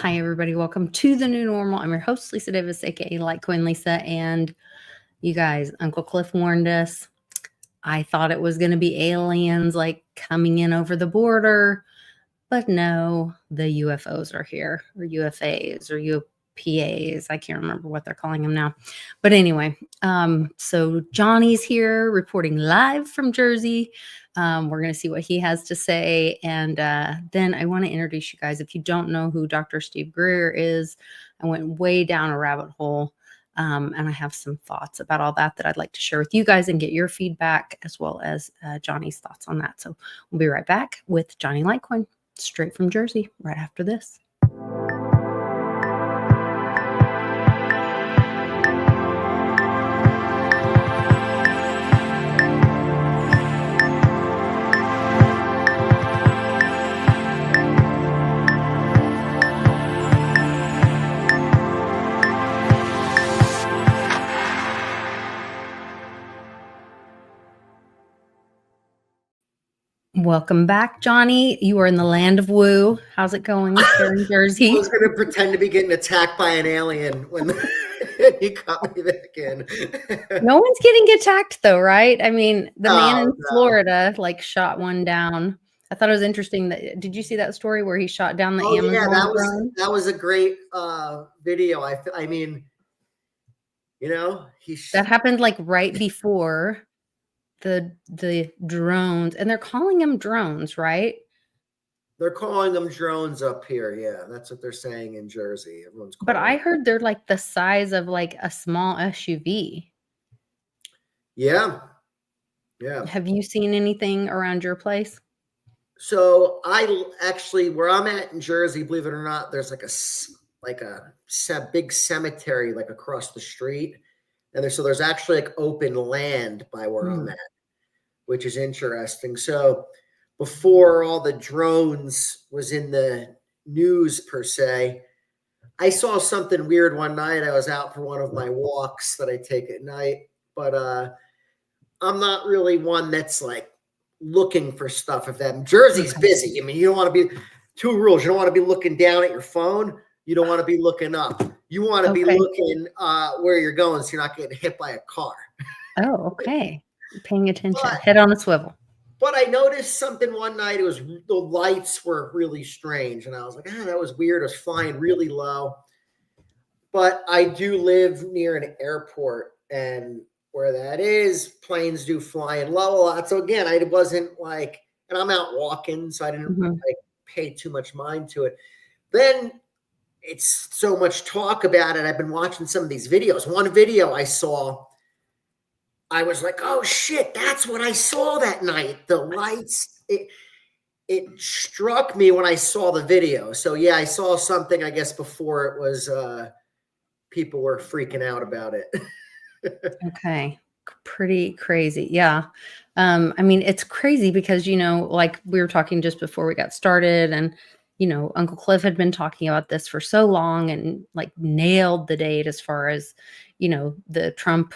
Hi, everybody. Welcome to the new normal. I'm your host, Lisa Davis, aka Litecoin Lisa. And you guys, Uncle Cliff warned us. I thought it was going to be aliens like coming in over the border, but no, the UFOs are here, or UFAs, or UPAs. I can't remember what they're calling them now. But anyway, so Johnny's here reporting live from Jersey. We're going to see what he has to say. And then I want to introduce you guys. If you don't know who Dr. Steve Greer is, I went way down a rabbit hole. And I have some thoughts about all that I'd like to share with you guys and get your feedback, as well as Johnny's thoughts on that. So we'll be right back with Jonny Litecoin, straight from Jersey, right after this. Welcome back, Jonny. You are in the land of woo. How's it going here in Jersey? I was going to pretend to be getting attacked by an alien when he got me back in. No one's getting attacked, though, right? I mean, the man in Florida shot one down. I thought it was interesting that. Did you see that story where he shot down the Amazon drone? That was a great video. I mean, that happened right before the drones, and they're calling them drones, right? They're calling them drones up here. Yeah, that's what they're saying in Jersey. Everyone's calling But I heard they're the size of a small SUV. Yeah. Have you seen anything around your place? So I actually, where I'm at in Jersey, believe it or not, there's a big cemetery across the street, and there's actually open land by where I'm at, which is interesting. So before all the drones was in the news per se, I saw something weird one night. I was out for one of my walks that I take at night, but I'm not really one that's looking for stuff. If that Jersey's busy, I mean, you don't want to be, two rules. You don't want to be looking down at your phone. You don't want to be looking up. You want to be looking where you're going, so you're not getting hit by a car. Oh, okay. Paying attention. Head on a swivel. But I noticed something one night. It was the lights were really strange, and I was like, that was weird. It was flying really low. But I do live near an airport, and where that is, planes do fly in low a lot. So again, I wasn't and I'm out walking, so I didn't pay too much mind to it. Then it's so much talk about it. I've been watching some of these videos. One video I saw, I was like, oh shit, that's what I saw that night. The lights, it struck me when I saw the video. So yeah, I saw something, I guess, before it was, people were freaking out about it. Okay. Pretty crazy. Yeah. I mean, it's crazy because, we were talking just before we got started, and, Uncle Cliff had been talking about this for so long and nailed the date as far as, the Trump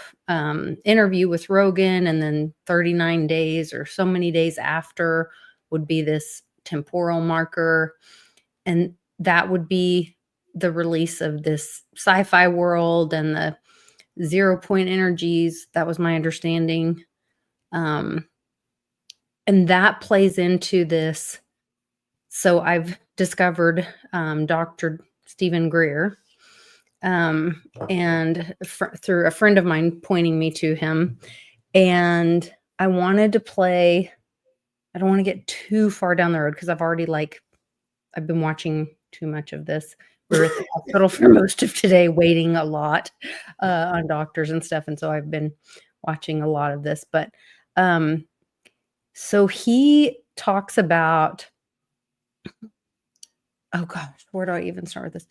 interview with Rogan, and then 39 days or so many days after would be this temporal marker. And that would be the release of this sci-fi world and the 0 point energies. That was my understanding. And that plays into this. So I've discovered Dr. Stephen Greer, and through a friend of mine pointing me to him. And I wanted to play, I don't want to get too far down the road because I've already I've been watching too much of this. We were at the hospital for most of today, waiting a lot on doctors and stuff. And so I've been watching a lot of this. But so he talks about, oh gosh, where do I even start with this?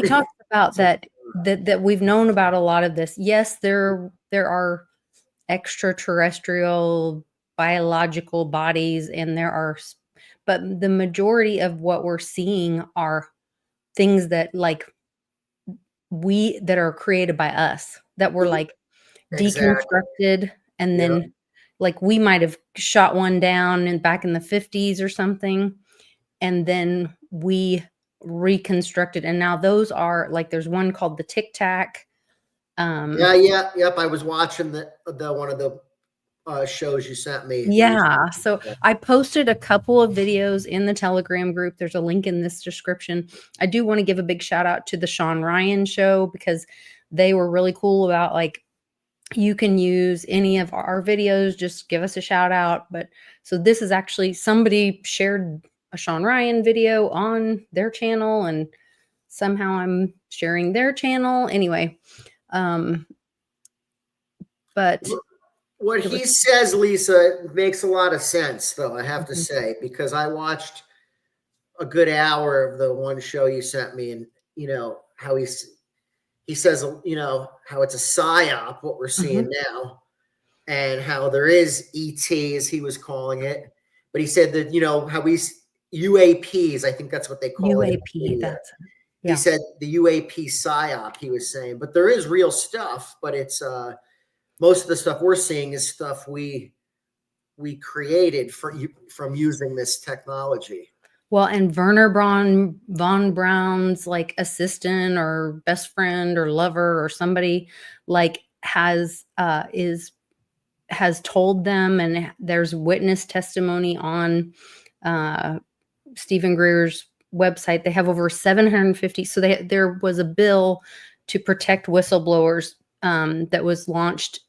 He talks about that we've known about a lot of this. Yes, there are extraterrestrial biological bodies, and but the majority of what we're seeing are things that that are created by us, that were deconstructed, and then we might have shot one down back in the 50s or something, and then we reconstructed. And now those are like, there's one called the Tic Tac. Yep. I was watching the one of the shows you sent me. Yeah. So I posted a couple of videos in the Telegram group. There's a link in this description. I do want to give a big shout out to the Sean Ryan show, because they were really cool about like, you can use any of our videos, just give us a shout out. But so this is actually, somebody shared a Sean Ryan video on their channel, and somehow I'm sharing their channel anyway. But what he says, Lisa, makes a lot of sense, though, I have to say, because I watched a good hour of the one show you sent me, and how he says, how it's a psyop, what we're seeing now, and how there is ET, as he was calling it. But he said that, how UAPs, I think that's what they call it. UAP, He said the UAP psyop, he was saying, but there is real stuff, but it's most of the stuff we're seeing is stuff we created from using this technology. Well, and Werner von Braun's like assistant or best friend or lover or somebody like has told them, and there's witness testimony on Stephen Greer's website. They have over 750. So there was a bill to protect whistleblowers that was launched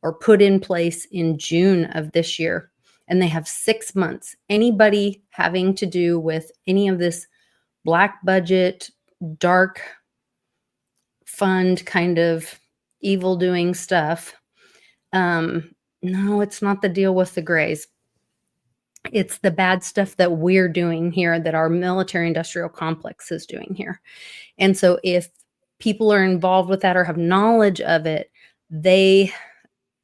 or put in place in June of this year. And they have 6 months. Anybody having to do with any of this black budget, dark fund kind of evil doing stuff. No, it's not the deal with the grays. It's the bad stuff that we're doing here, that our military industrial complex is doing here. And so if people are involved with that or have knowledge of it,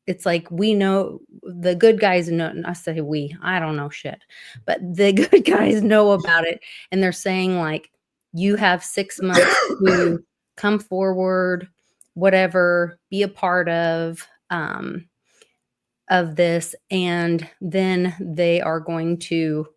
it's like, we know, the good guys know. I say I don't know shit, but the good guys know about it. And they're saying like, you have 6 months to come forward, whatever, be a part of this. And then they are going to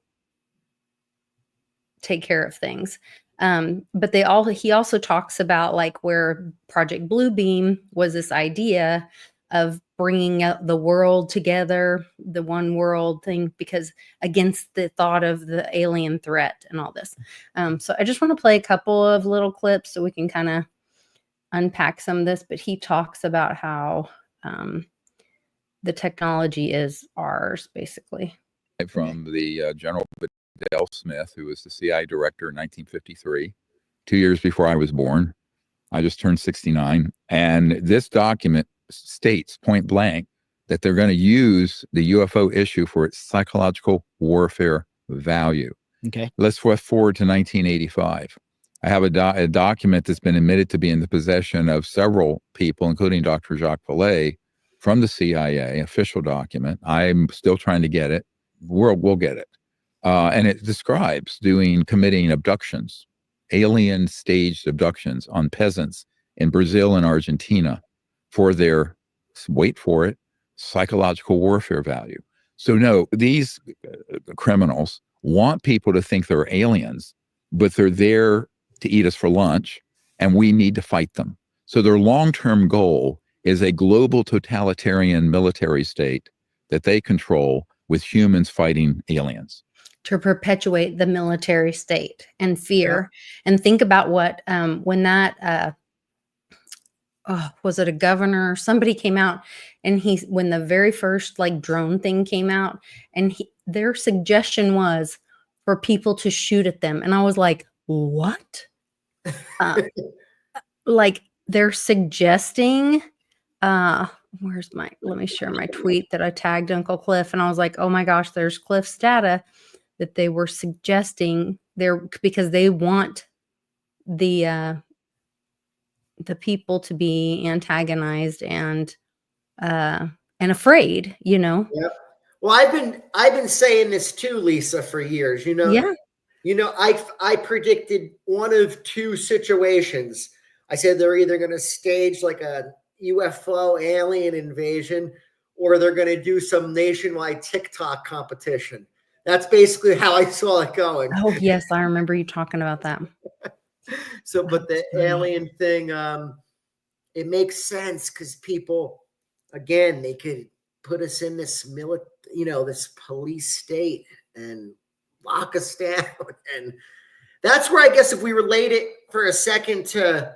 take care of things. But he also talks about like where Project Bluebeam was this idea of bringing out the world together, the one world thing, because against the thought of the alien threat and all this. So I just want to play a couple of little clips so we can kind of unpack some of this. But he talks about how the technology is ours, basically. From the General Bedell Smith, who was the CIA director in 1953, 2 years before I was born. I just turned 69. And this document states point blank that they're going to use the UFO issue for its psychological warfare value. Okay. Let's fast forward to 1985. I have a document that's been admitted to be in the possession of several people, including Dr. Jacques Vallée, from the CIA, official document. I'm still trying to get it. We'll get it. And it describes committing abductions, alien staged abductions on peasants in Brazil and Argentina for their, wait for it, psychological warfare value. So no, these criminals want people to think they're aliens, but they're there to eat us for lunch, and we need to fight them. So their long-term goal is a global totalitarian military state that they control with humans fighting aliens. To perpetuate the military state and fear. Yeah. And think about what, when that, was it a governor? Somebody came out, and when the very first like drone thing came out, and their suggestion was for people to shoot at them. And I was like, what? Like they're suggesting, let me share my tweet that I tagged Uncle Cliff. And I was like, oh my gosh, there's Cliff's data that they were suggesting there, because they want the people to be antagonized and afraid, Yep. Well, I've been saying this too, Lisa, for years, Yeah. I predicted one of two situations. I said they're either going to stage like a UFO alien invasion, or they're going to do some nationwide TikTok competition. That's basically how I saw it going. Oh, yes. I remember you talking about that. So, but the That's funny. alien thing, it makes sense because people, again, they could put us in this this police state and lock us down. And that's where I guess if we relate it for a second to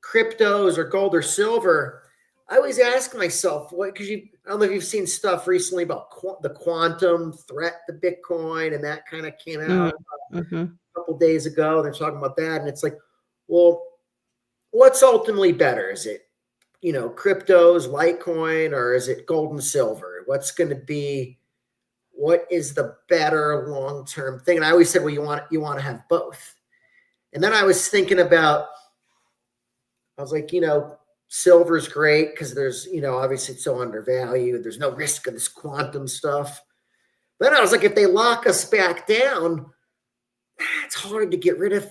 cryptos or gold or silver, I always ask myself, what, because I don't know if you've seen stuff recently about the quantum threat to Bitcoin, and that kind of came out Mm-hmm. a couple days ago. They're talking about that, and it's like, well, what's ultimately better? Is it, cryptos, Litecoin, or is it gold and silver? What is the better long-term thing? And I always said, well, you want to have both. And then I was thinking about, I was like, silver's great because there's, obviously it's so undervalued. There's no risk of this quantum stuff. Then I was like, if they lock us back down, it's hard to get rid of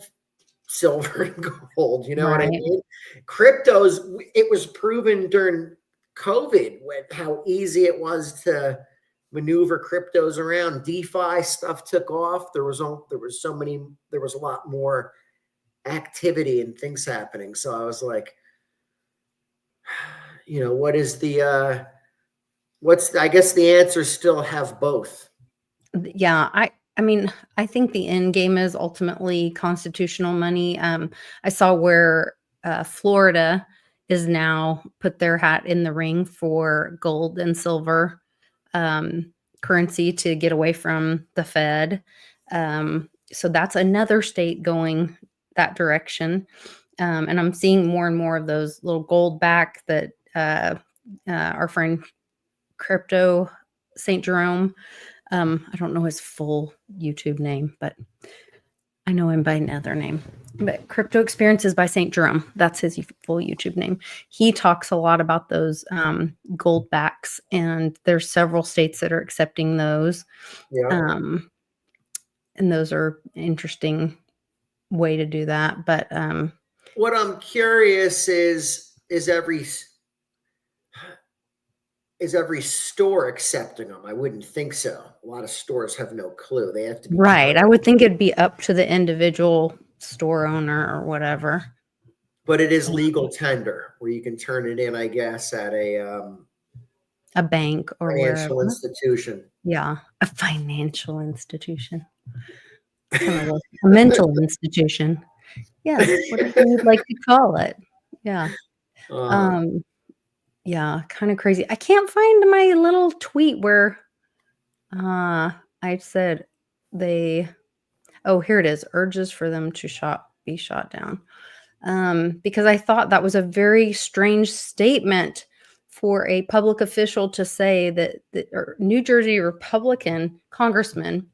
silver and gold. You know what I mean? Cryptos, it was proven during COVID how easy it was to maneuver cryptos around. DeFi stuff took off. There was a lot more activity and things happening. So I was like, what is I guess the answer still have both. Yeah, I mean, I think the end game is ultimately constitutional money. I saw where Florida is now put their hat in the ring for gold and silver currency to get away from the Fed. So that's another state going that direction. And I'm seeing more and more of those little gold back that our friend Crypto St. Jerome, I don't know his full YouTube name, but I know him by another name. But Crypto Experiences by St. Jerome, that's his full YouTube name. He talks a lot about those gold backs, and there's several states that are accepting those. Yeah. And those are interesting way to do that. But what I'm curious is every store accepting them? I wouldn't think so. A lot of stores have no clue. They have to be right. I would think it'd be up to the individual store owner or whatever. But it is legal tender where you can turn it in, I guess, at a bank or financial wherever. institution. Yeah, a financial institution. Kind of a mental institution. Yes, whatever you'd like to call it. Yeah. Yeah, kind of crazy. I can't find my little tweet where I said here it is. Urges for them to be shot down. Because I thought that was a very strange statement for a public official to say that New Jersey Republican congressman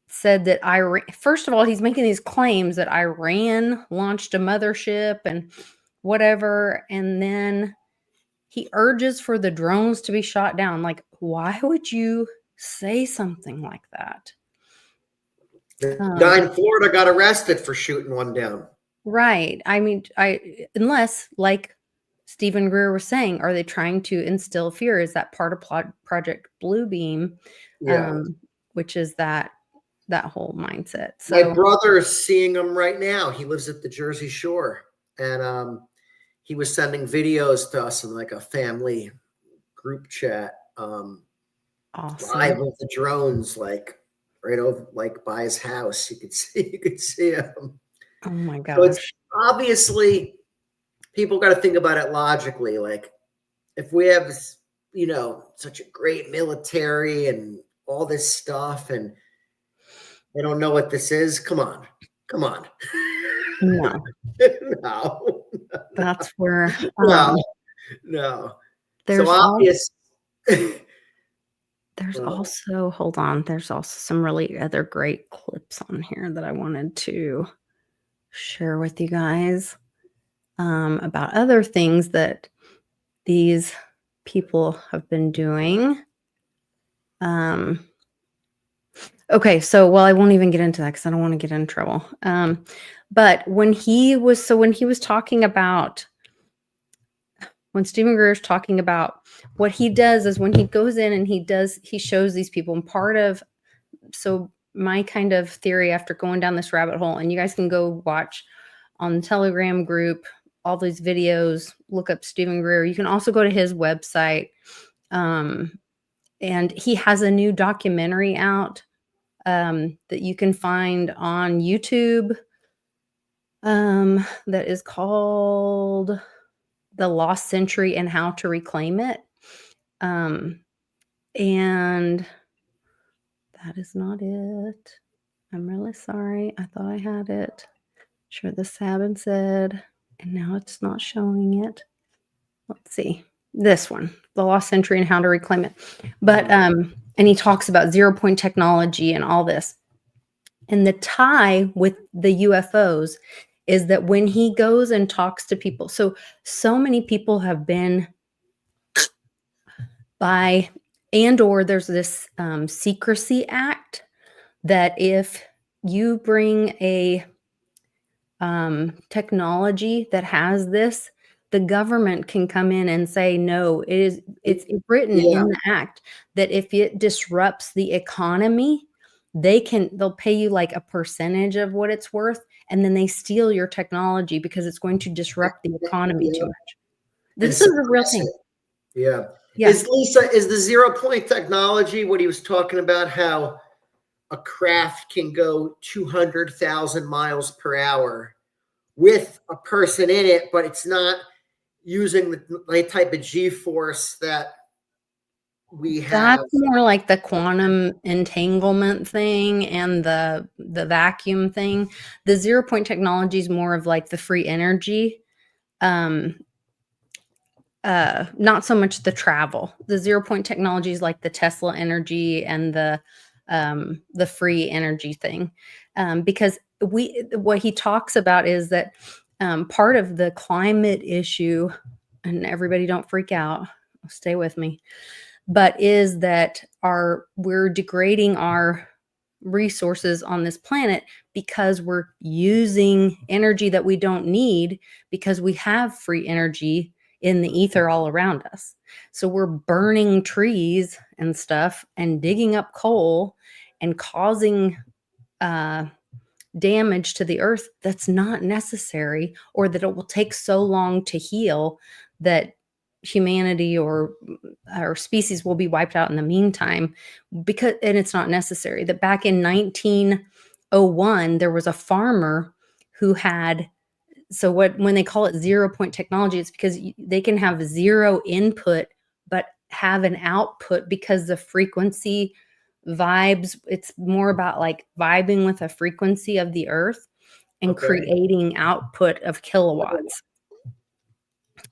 said that first of all, he's making these claims that Iran launched a mothership and whatever, and then he urges for the drones to be shot down. Like, why would you say something like that? The guy in Florida got arrested for shooting one down. Right. I mean, unless, like Stephen Greer was saying, are they trying to instill fear? Is that part of Project Bluebeam? Yeah. Which is that whole mindset. So my brother is seeing him right now. He lives at the Jersey Shore, and he was sending videos to us in like a family group chat. awesome. Live with the drones, like right over, like by his house. You could see him. Oh my gosh. So it's obviously, people got to think about it logically. Like, if we have, such a great military and all this stuff, and they don't know what this is, come on. No. No. That's where no. There's so obvious. There's also, hold on, there's also some really other great clips on here that I wanted to share with you guys about other things that these people have been doing. Okay, so, I won't even get into that because I don't want to get in trouble. But when Stephen Greer is talking about what he does is when he goes in and he shows these people, and my kind of theory after going down this rabbit hole, and you guys can go watch on the Telegram group all these videos, look up Stephen Greer. You can also go to his website. And he has a new documentary out that you can find on YouTube that is called The Lost Century and How to Reclaim It. And that is not it. I'm really sorry. I thought I had it. Sure, the Sabin said, and now it's not showing it. Let's see. This one, The Lost Century and How to Reclaim It. But and he talks about 0-point technology and all this. And the tie with the UFOs is that when he goes and talks to people, so many people have been by, and or there's this Secrecy Act that if you bring a technology that has this, the government can come in and say, no, it's written in the act that if it disrupts the economy, they'll pay you like a percentage of what it's worth, and then they steal your technology because it's going to disrupt the economy too much. This is a real thing. Yeah. Is the 0-point technology what he was talking about, how a craft can go 200,000 miles per hour with a person in it, but it's not using the type of G-force that we have? That's more like the quantum entanglement thing and the vacuum thing. The 0-point technology is more of like the free energy. Not so much the travel. The 0-point technology is like the Tesla energy and the free energy thing. Because what he talks about is that part of the climate issue, and everybody don't freak out, stay with me, but is that we're degrading our resources on this planet because we're using energy that we don't need because we have free energy in the ether all around us. So we're burning trees and stuff and digging up coal and causing damage to the earth that's not necessary, or that it will take so long to heal that humanity or our species will be wiped out in the meantime, and it's not necessary. That back in 1901 there was a farmer who had, when they call it 0-point technology, it's because they can have zero input but have an output because the frequency vibes. It's more about like vibing with a frequency of the earth and creating output of kilowatts.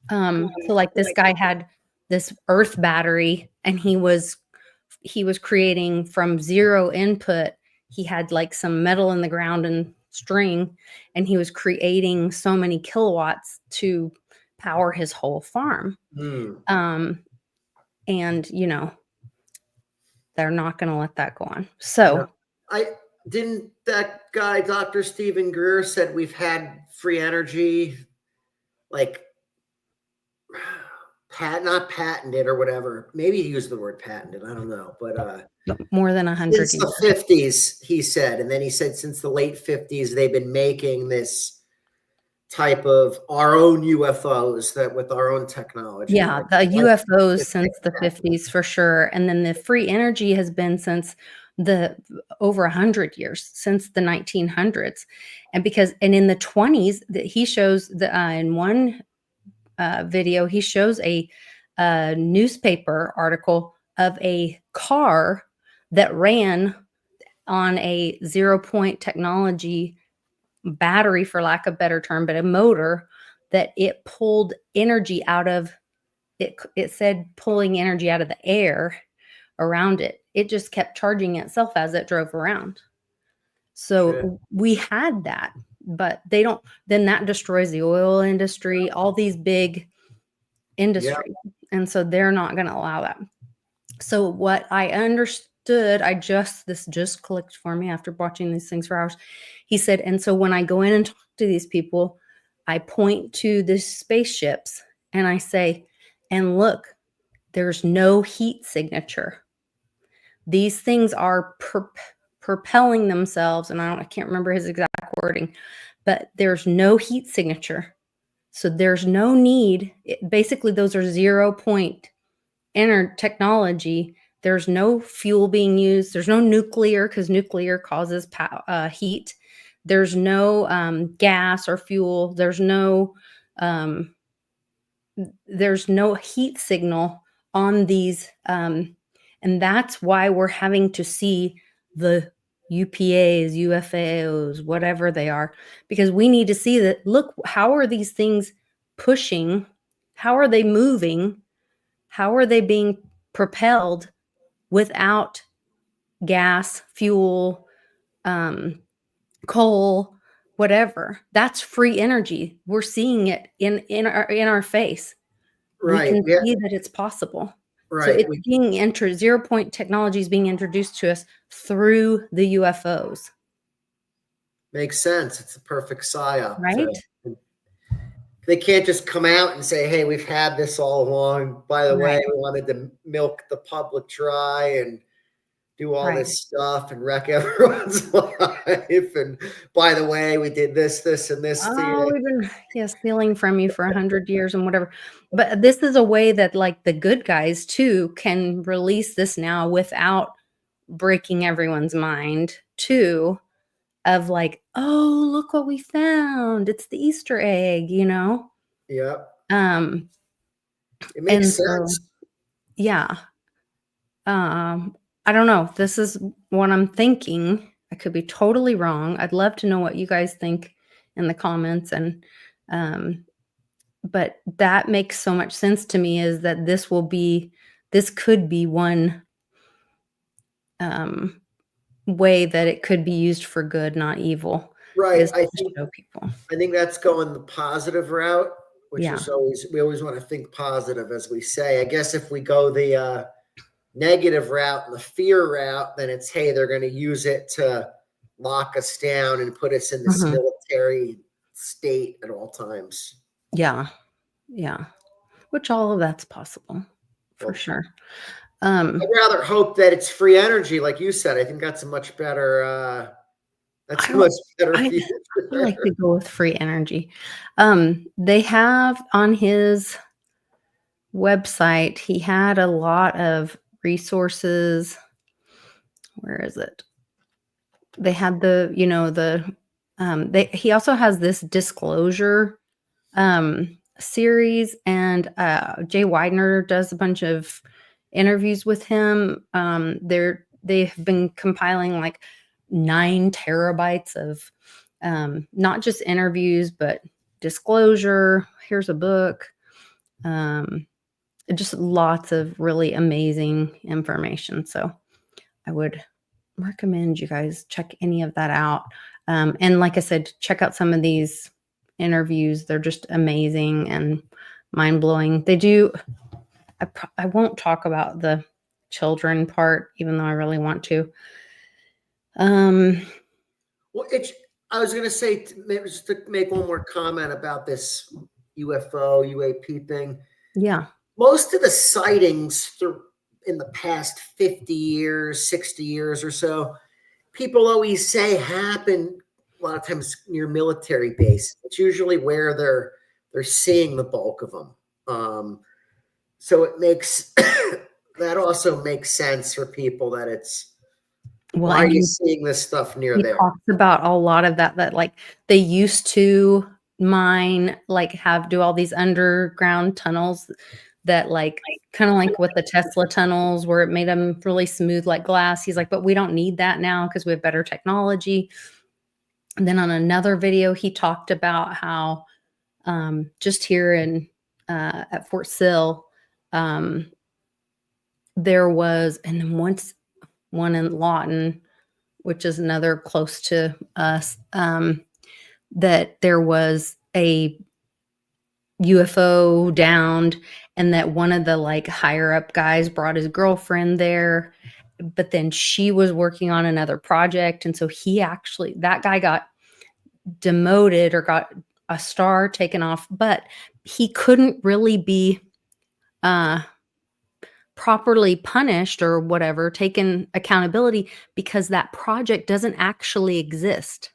So like this guy had this earth battery, and he was creating from zero input. He had like some metal in the ground and string, and he was creating so many kilowatts to power his whole farm. And they're not going to let that go on. So that guy, Dr. Stephen Greer, said we've had free energy, like not patented or whatever. Maybe he used the word patented. I don't know, but more than 100 since the 50s, he said. And then he said since the late 50s, they've been making this type of our own UFOs that with our own technology. Yeah, the UFOs since the 50s for sure. And then the free energy has been since over 100 years, since the 1900s. And in the 20s, he shows in one video, he shows a newspaper article of a car that ran on a 0-point technology battery, for lack of a better term, but a motor that it pulled energy out of it. It said pulling energy out of the air around it. It just kept charging itself as it drove around. So we had that, but they don't. Then that destroys the oil industry, all these big industries, and so they're not going to allow that. So what I understood, this just clicked for me after watching these things for hours. He said, and so when I go in and talk to these people, I point to the spaceships and I say, and look, there's no heat signature. These things are propelling themselves, and I can't remember his exact wording, but there's no heat signature. So there's no need. Basically, those are 0-point technology. There's no fuel being used. There's no nuclear, because nuclear causes heat. There's no gas or fuel. There's no heat signal on these. And that's why we're having to see the UPAs, UFOs, whatever they are, because we need to see that, look, how are these things pushing? How are they moving? How are they being propelled without gas, fuel, coal, whatever? That's free energy. We're seeing it in our face. We Right. can Yeah. see that it's possible. So Right. it's being 0-point technology is being introduced to us through the UFOs. Makes sense. It's a perfect psyop. Right? They can't just come out and say, hey, we've had this all along. By the way, we wanted to milk the public dry and do all this stuff and wreck everyone's life. And by the way, we did this, and this. Oh, we've been stealing from you for 100 years and whatever. But this is a way that, like, the good guys too can release this now without breaking everyone's mind too, of like, oh, look what we found. It's the Easter egg, you know? Yep. It And makes so, sense. yeah. I don't know. This is what I'm thinking. I could be totally wrong. I'd love to know what you guys think in the comments. And but that makes so much sense to me, is that this could be one way that it could be used for good, not evil. Right. Is to show people. I think that's going the positive route, which Yeah. is we always want to think positive, as we say. I guess if we go the negative route and the fear route, then it's, hey, they're going to use it to lock us down and put us in this military state at all times. Yeah. Yeah. Which all of that's possible for sure. I'd rather hope that it's free energy, like you said. I think that's a much better future. I like to go with free energy. They have on his website, he had a lot of resources. Where is it? They had he also has this disclosure series, and Jay Widener does a bunch of interviews with him. They've been compiling like 9 terabytes of not just interviews, but disclosure. Here's a book. Just lots of really amazing information. So I would recommend you guys check any of that out. And like I said, check out some of these interviews. They're just amazing and mind-blowing. They do. I won't talk about the children part, even though I really want to. Well, I was going to say, just to make one more comment about this UFO, UAP thing. Yeah. Most of the sightings in the past 50 years, 60 years or so, people always say happen a lot of times near military bases. It's usually where they're seeing the bulk of them. So it makes that also makes sense for people that it's, why are you seeing this stuff near there? He talks about a lot of that like they used to mine, like do all these underground tunnels that like kind of like with the Tesla tunnels where it made them really smooth like glass. He's like, but we don't need that now because we have better technology. And then on another video, he talked about how just here in at Fort Sill, there was, and then once one in Lawton, which is another close to us, that there was a UFO downed, and that one of the like higher up guys brought his girlfriend there, but then she was working on another project. And so that guy got demoted or got a star taken off, but he couldn't really be properly punished or whatever, taken accountability, because that project doesn't actually exist.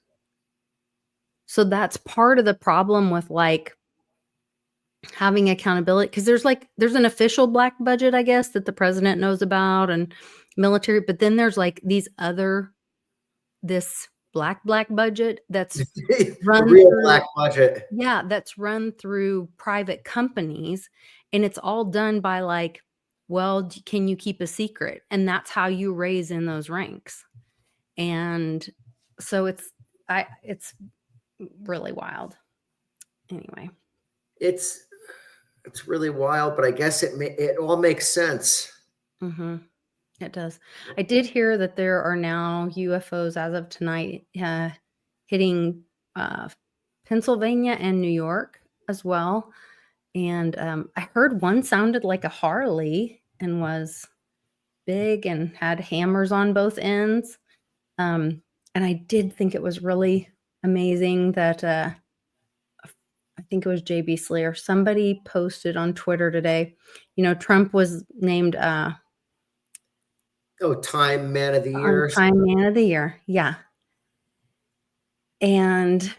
So that's part of the problem with like having accountability, because there's an official black budget, I guess, that the president knows about and military, but then there's like this black budget that's The run real through, black budget. yeah, that's run through private companies, and it's all done by like, well, can you keep a secret? And that's how you raise in those ranks. And so it's really wild. Anyway. It's really wild, but I guess it all makes sense. Mm-hmm. It does. I did hear that there are now UFOs as of tonight hitting Pennsylvania and New York as well. And I heard one sounded like a Harley and was big and had hammers on both ends. And I did think it was really amazing that I think it was JB Slayer. Somebody posted on Twitter today, Trump was named Time Man of the Year. Time Man of the Year. Yeah. And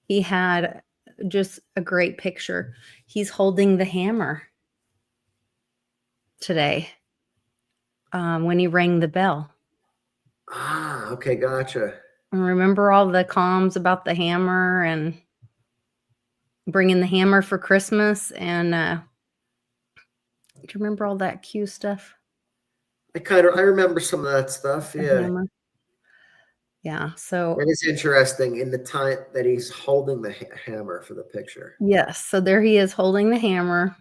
he had just a great picture. He's holding the hammer today when he rang the bell. Okay, gotcha. And remember all the comms about the hammer and bringing the hammer for Christmas? And do you remember all that Q stuff? I remember some of that stuff. Yeah. Yeah. So it is interesting in the time that he's holding the hammer for the picture. Yes. So there he is holding the hammer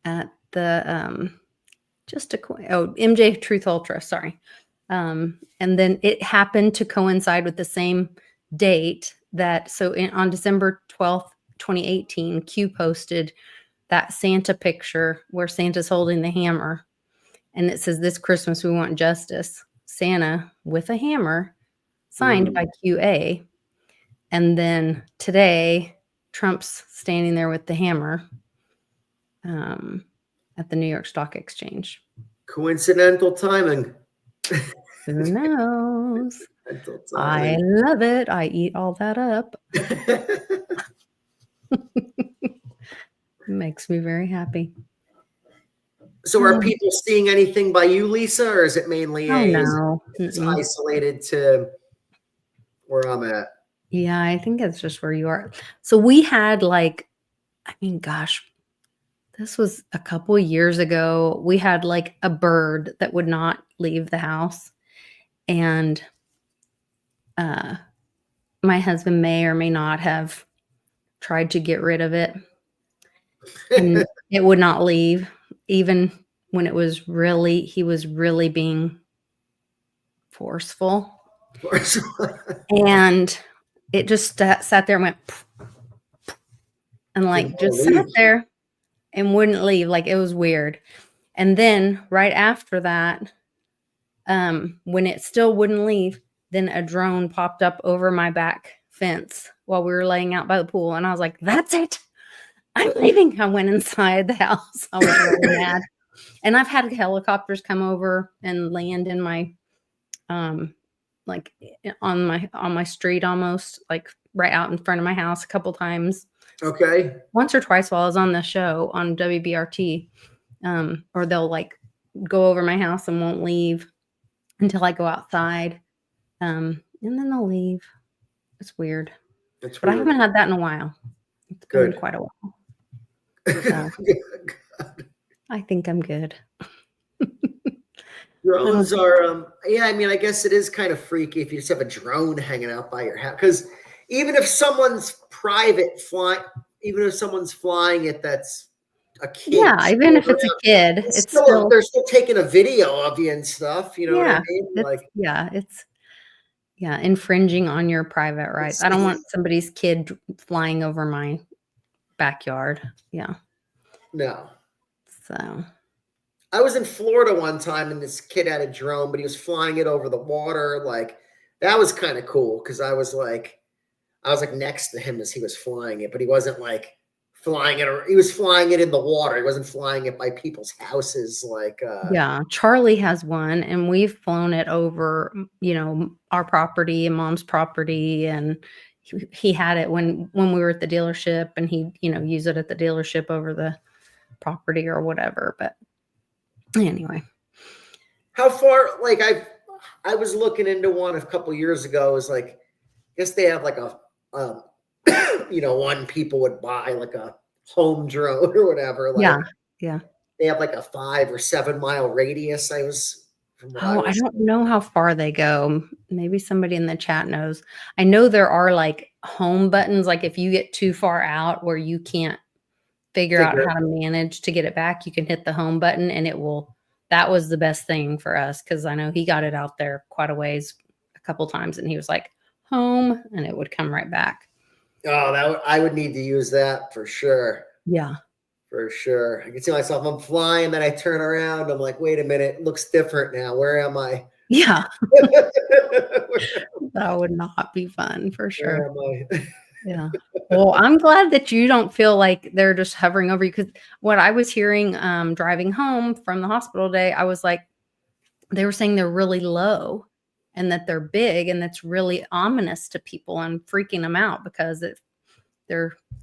at the MJ Truth Ultra. Sorry. And then it happened to coincide with the same date on December 12th, 2018, Q posted that Santa picture where Santa's holding the hammer. And it says, "This Christmas, we want justice." Santa with a hammer, signed by QA. And then today, Trump's standing there with the hammer at the New York Stock Exchange. Coincidental timing. Who knows? I love it. I eat all that up. It makes me very happy. So are people seeing anything by you, Lisa, or is it mainly it's isolated to where I'm at? Yeah, I think it's just where you are. So we had this was a couple years ago. We had like a bird that would not leave the house. And my husband may or may not have tried to get rid of it. And it would not leave, even when he was really being forceful. And it just sat there and went and just sat there and wouldn't leave. Like, it was weird. And then right after that, when it still wouldn't leave, then a drone popped up over my back fence while we were laying out by the pool. And I was like, that's it. I'm leaving. I went inside the house. I was really mad. And I've had helicopters come over and land in my, like on my street, almost like right out in front of my house a couple times. Okay. Once or twice while I was on the show on WBRT, or they'll like go over my house and won't leave until I go outside. And then they'll leave. It's weird. But I haven't had that in a while. It's been quite a while. So, I think I'm good. Drones are, I mean, I guess it is kind of freaky if you just have a drone hanging out by your house. Because even if someone's flying it, that's a kid. Yeah, even if it's a kid, it's still they're still taking a video of you and stuff. You know what I mean? It's infringing on your private rights. I don't want somebody's kid flying over my backyard. Yeah. No. So I was in Florida one time and this kid had a drone, but he was flying it over the water. Like, that was kind of cool because I was like next to him as he was flying it, but he wasn't like flying it, or he was flying it in the water. He wasn't flying it by people's houses. Like, Yeah, Charlie has one, and we've flown it over, our property and mom's property, and he had it when we were at the dealership, and he, use it at the dealership over the property or whatever. But anyway, how far? Like, I was looking into one a couple years ago. It was like, I guess they have like a, one people would buy like a home drone or whatever. Like, yeah. They have like a 5 or 7 mile radius. I don't know how far they go. Maybe somebody in the chat knows. I know there are like home buttons. Like if you get too far out where you can't figure out how to manage to get it back, you can hit the home button and it will. That was the best thing for us, because I know he got it out there quite a ways, a couple times, and he was like, home, and it would come right back. Oh, I would need to use that for sure. Yeah. For sure. I can see myself, I'm flying, then I turn around, I'm like, wait a minute, it looks different now. Where am I? Yeah. That would not be fun for sure. Where am I? Yeah. Well, I'm glad that you don't feel like they're just hovering over you, because what I was hearing driving home from the hospital today, I was like, they were saying they're really low and that they're big, and that's really ominous to people and freaking them out, because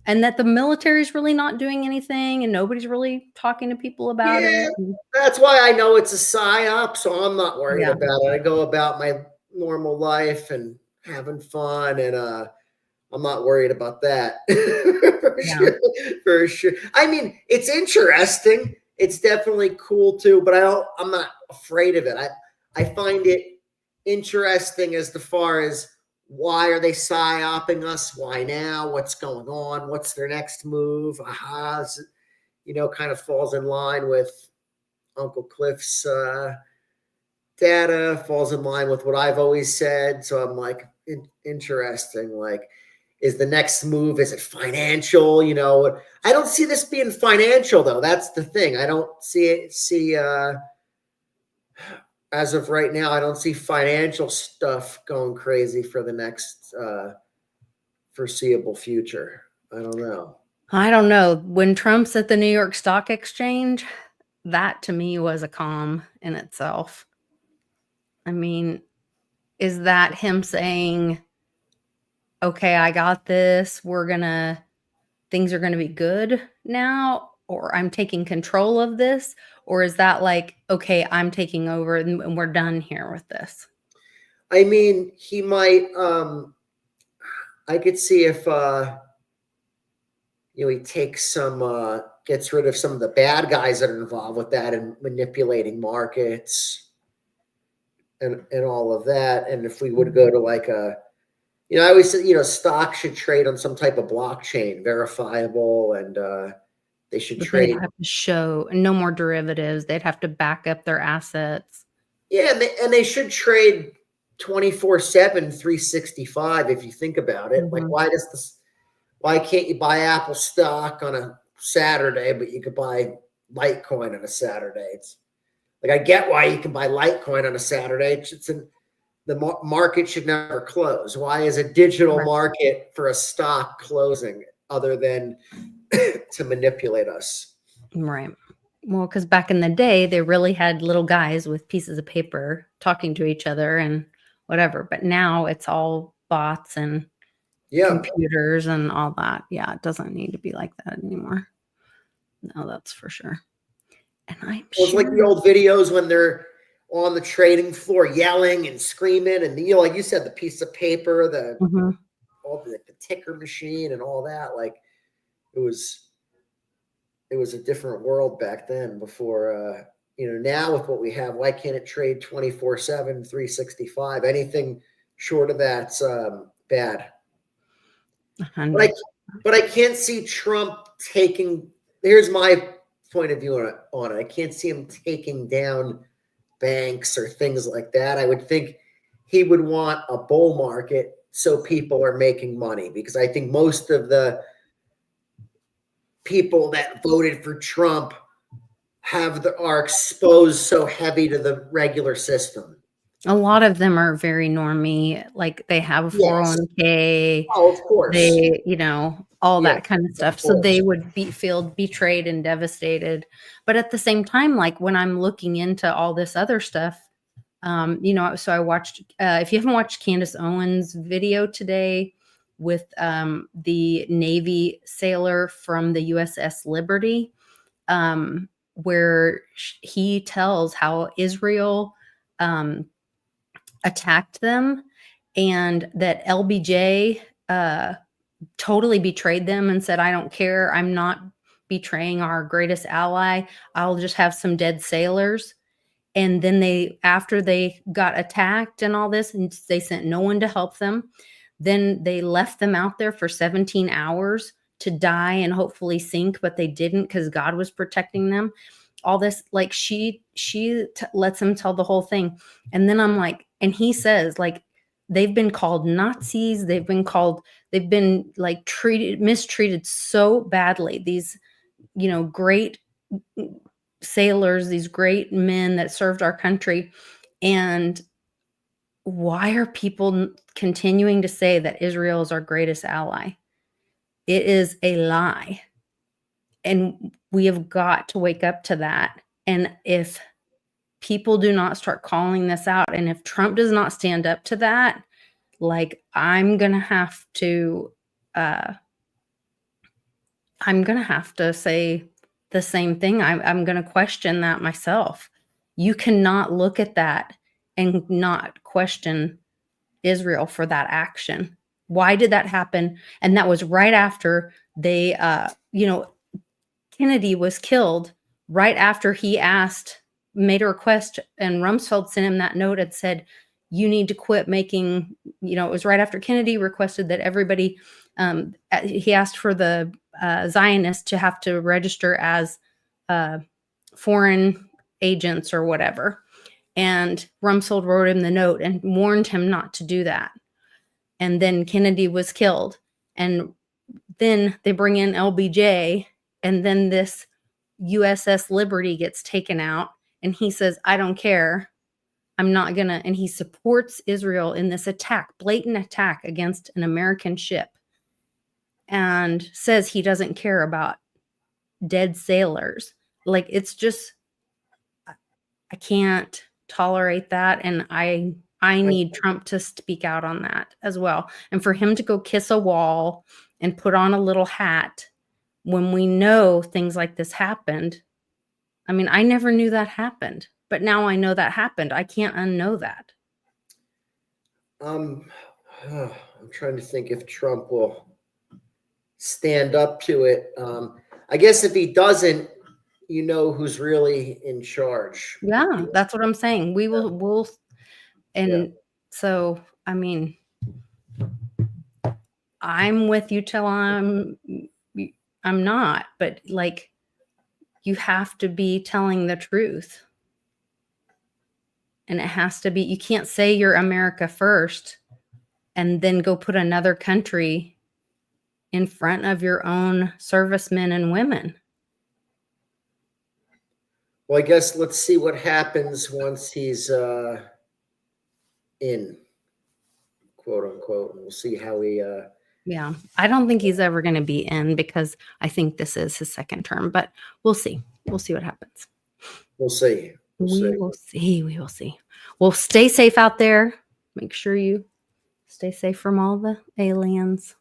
and that the military is really not doing anything and nobody's really talking to people about it. That's why I know it's a psyop, so I'm not worried about it. I go about my normal life and having fun, and I'm not worried about that. For sure. I mean, it's interesting. It's definitely cool too, but I'm not afraid of it. I find it interesting as far as, why are they psyoping us? Why now? What's going on? What's their next move? Aha, kind of falls in line with Uncle Cliff's data, falls in line with what I've always said. So I'm like, interesting. Like, is the next move, is it financial? I don't see this being financial though. That's the thing. I don't see as of right now, I don't see financial stuff going crazy for the next foreseeable future. I don't know. When Trump's at the New York Stock Exchange, that to me was a calm in itself. I mean, is that him saying, okay, I got this, things are going to be good now, or I'm taking control of this? Or is that like, okay, I'm taking over and we're done here with this? I mean, he might, I could see if, he takes gets rid of some of the bad guys that are involved with that and manipulating markets and all of that. And if we would go to like I always say, stock should trade on some type of blockchain, verifiable, and they should trade. They'd have to show no more derivatives. They'd have to back up their assets. Yeah, and they should trade 24/7, 365. If you think about it, like why can't you buy Apple stock on a Saturday, but you could buy Litecoin on a Saturday? It's like, I get why you can buy Litecoin on a Saturday. The market should never close. Why is a digital market for a stock closing other than to manipulate us? Right. Well, because back in the day, they really had little guys with pieces of paper talking to each other and whatever. But now it's all bots and computers and all that. Yeah, it doesn't need to be like that anymore. No, that's for sure. And it's like the old videos when they're on the trading floor yelling and screaming, and like you said, the piece of paper, all the ticker machine and all that. Like, it was a different world back then. Before now with what we have, why can't it trade 24/7, 365? Anything short of that's bad. But I can't see Trump taking. Here's my point of view on it. I can't see him taking down banks or things like that. I would think he would want a bull market so people are making money, because I think most of the people that voted for Trump are exposed so heavy to the regular system. A lot of them are very normie, like, they have a Yes. 401k, Oh, of course. they all Yeah, that kind of of stuff, so they course. would feel betrayed and devastated, but at the same time, like, when I'm looking into all this other stuff, so I watched, if you haven't watched Candace Owens' video today with, the Navy sailor from the USS Liberty, where he tells how Israel, um, attacked them and that LBJ totally betrayed them and said, I don't care. I'm not betraying our greatest ally. I'll just have some dead sailors. And then after they got attacked and all this, and they sent no one to help them, then they left them out there for 17 hours to die and hopefully sink, but they didn't because God was protecting them. All this, like lets him tell the whole thing. And then I'm like, and he says, like, they've been called Nazis. They've been like mistreated so badly. These, great sailors, these great men that served our country. And why are people continuing to say that Israel is our greatest ally? It is a lie. And we have got to wake up to that. And if people do not start calling this out, and if Trump does not stand up to that, like, uh, I'm gonna have to say the same thing. I'm gonna question that myself. You cannot look at that and not question Israel for that action. Why did that happen? And that was right after Kennedy was killed, right after he made a request, and Rumsfeld sent him that note and said, you need to quit making, it was right after Kennedy requested that everybody, he asked for the Zionists to have to register as foreign agents or whatever. And Rumsfeld wrote him the note and warned him not to do that. And then Kennedy was killed. And then they bring in LBJ, and then this USS Liberty gets taken out, and he says, I don't care. I'm not gonna, and he supports Israel in this attack, blatant attack against an American ship, and says he doesn't care about dead sailors. Like, it's just, I can't tolerate that. And I need Trump to speak out on that as well. And for him to go kiss a wall and put on a little hat when we know things like this happened. I mean, I never knew that happened, but now I know that happened. I can't unknow that. I'm trying to think if Trump will stand up to it. I guess if he doesn't, who's really in charge. Yeah, that's what I'm saying. And so, I mean, I'm with you till I'm not, but like, you have to be telling the truth. And it has to be, you can't say you're America first and then go put another country in front of your own servicemen and women. Well, I guess let's see what happens once he's in, quote unquote, and we'll see how he Yeah, I don't think he's ever going to be in, because I think this is his second term, but we'll see. We'll see what happens. We'll see. We will see. Well, stay safe out there. Make sure you stay safe from all the aliens.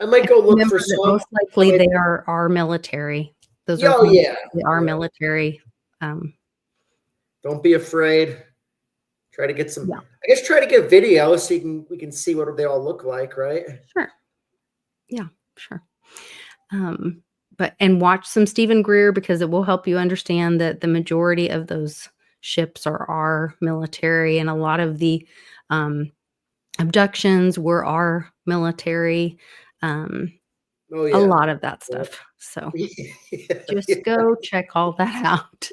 I might go look for some. Most likely they are our military. Those are our military. Don't be afraid. Try to get some. Yeah. I guess try to get video so we can see what they all look like, right? Sure. Yeah, sure. And watch some Stephen Greer, because it will help you understand that the majority of those ships are our military, and a lot of the abductions were our military. A lot of that stuff. So just go check all that out.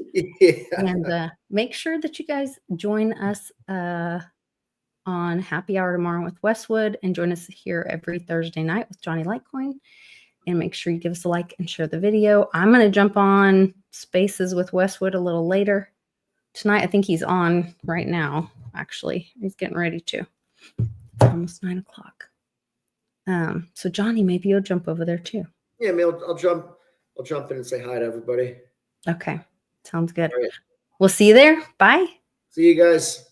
And make sure that you guys join us on Happy Hour tomorrow with Westwood, and join us here every Thursday night with Jonny Litecoin. And make sure you give us a like and share the video. I'm going to jump on Spaces with Westwood a little later. tonight. I think he's on right now. Actually, he's getting ready to. It's almost 9 o'clock. So Jonny, maybe you'll jump over there too. Yeah, I mean, I'll jump in and say hi to everybody. Okay, sounds good. All right. We'll see you there. Bye. See you guys.